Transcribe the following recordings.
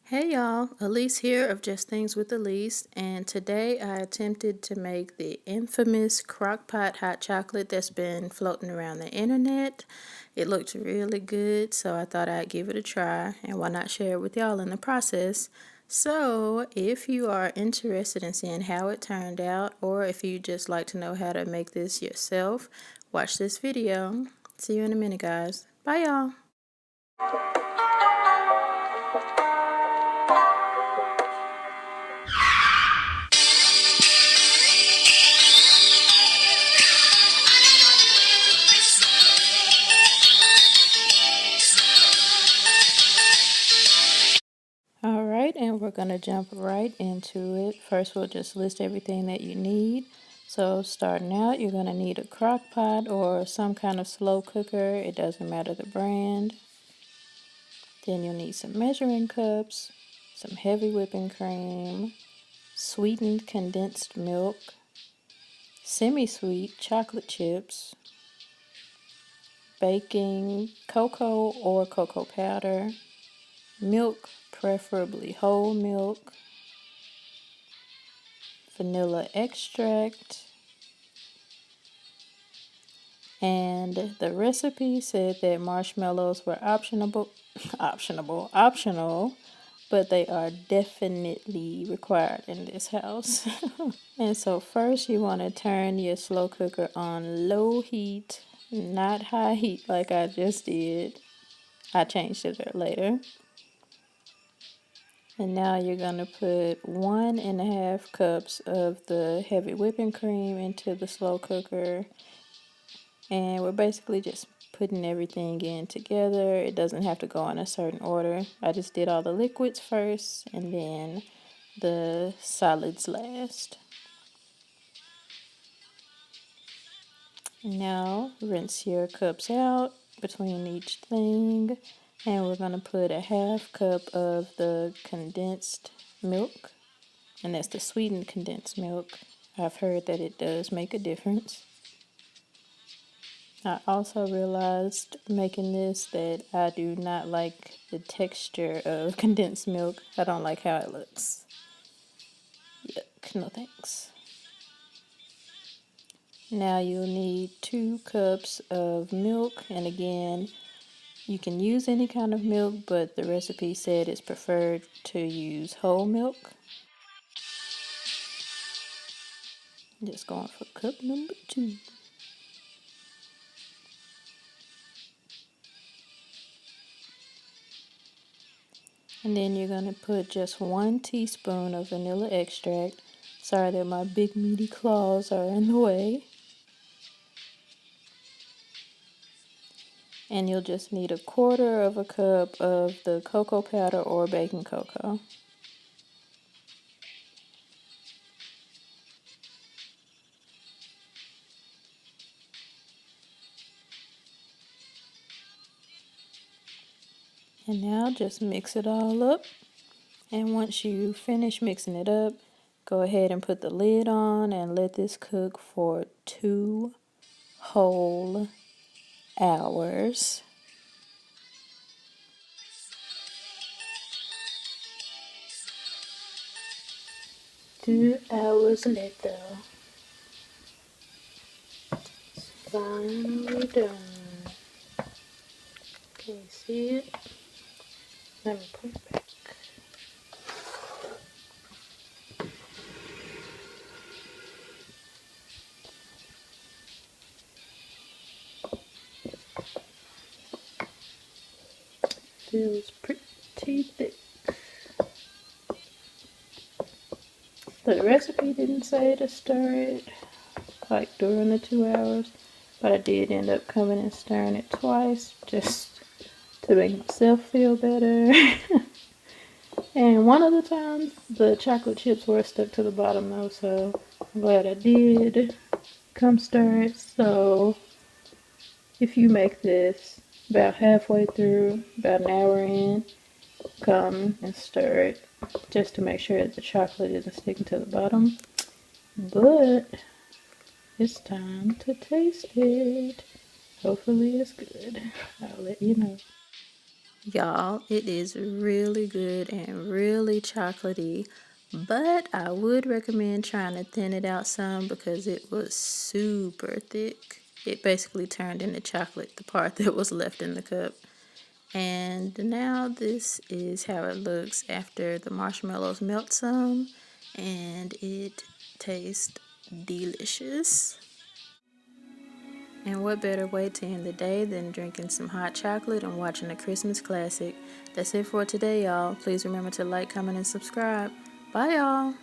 Hey y'all, Elise here of Just Things with Elise, and today I attempted to make the infamous Crockpot hot chocolate that's been floating around the internet. It looked really good, so I thought I'd give it a try, and why not share it with y'all in the process. So, if you are interested in seeing how it turned out, or if you just like to know how to make this yourself, watch this video. See you in a minute, guys. Bye, y'all. Alright, and we're going to jump right into it. First, we'll just list everything that you need. So, starting out, you're going to need a crock pot or some kind of slow cooker. It doesn't matter the brand. Then you'll need some measuring cups, some heavy whipping cream, sweetened condensed milk, semi-sweet chocolate chips, baking cocoa or cocoa powder, milk, preferably whole milk, vanilla extract, and the recipe said that marshmallows were optional, but they are definitely required in this house. And so first you want to turn your slow cooker on low heat, not high heat like I just did. I changed it later. And now you're going to put 1.5 cups of the heavy whipping cream into the slow cooker. And we're basically just putting everything in together. It doesn't have to go in a certain order. I just did all the liquids first and then the solids last. Now rinse your cups out between each thing. And we're going to put 1/2 cup of the condensed milk. And that's the sweetened condensed milk. I've heard that it does make a difference. I also realized making this that I do not like the texture of condensed milk. I don't like how it looks. Yuck, no thanks. Now you'll need 2 cups of milk, and again, you can use any kind of milk, but the recipe said it's preferred to use whole milk. Just going for cup number 2. And then you're going to put just 1 teaspoon of vanilla extract. Sorry that my big meaty claws are in the way. And you'll just need 1/4 cup of the cocoa powder or baking cocoa. And now just mix it all up. And once you finish mixing it up, go ahead and put the lid on and let this cook for 2 whole hours. 2 hours later. It's finally done. Can you see it? Let me put it back. Feels pretty thick. The recipe didn't say to stir it like during the 2 hours, but I did end up coming and stirring it twice just to make myself feel better. And one of the times the chocolate chips were stuck to the bottom though, so I'm glad I did come stir it. So if you make this about halfway through, about an hour in, come and stir it just to make sure that the chocolate isn't sticking to the bottom. But it's time to taste it. Hopefully it's good. I'll let you know. Y'all, it is really good and really chocolatey, but I would recommend trying to thin it out some because it was super thick. It basically turned into chocolate, the part that was left in the cup. And now this is how it looks after the marshmallows melt some, and it tastes delicious. And what better way to end the day than drinking some hot chocolate and watching a Christmas classic. That's it for today, y'all. Please remember to like, comment, and subscribe. Bye, y'all.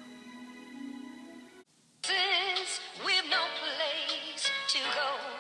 Since we've no place to go.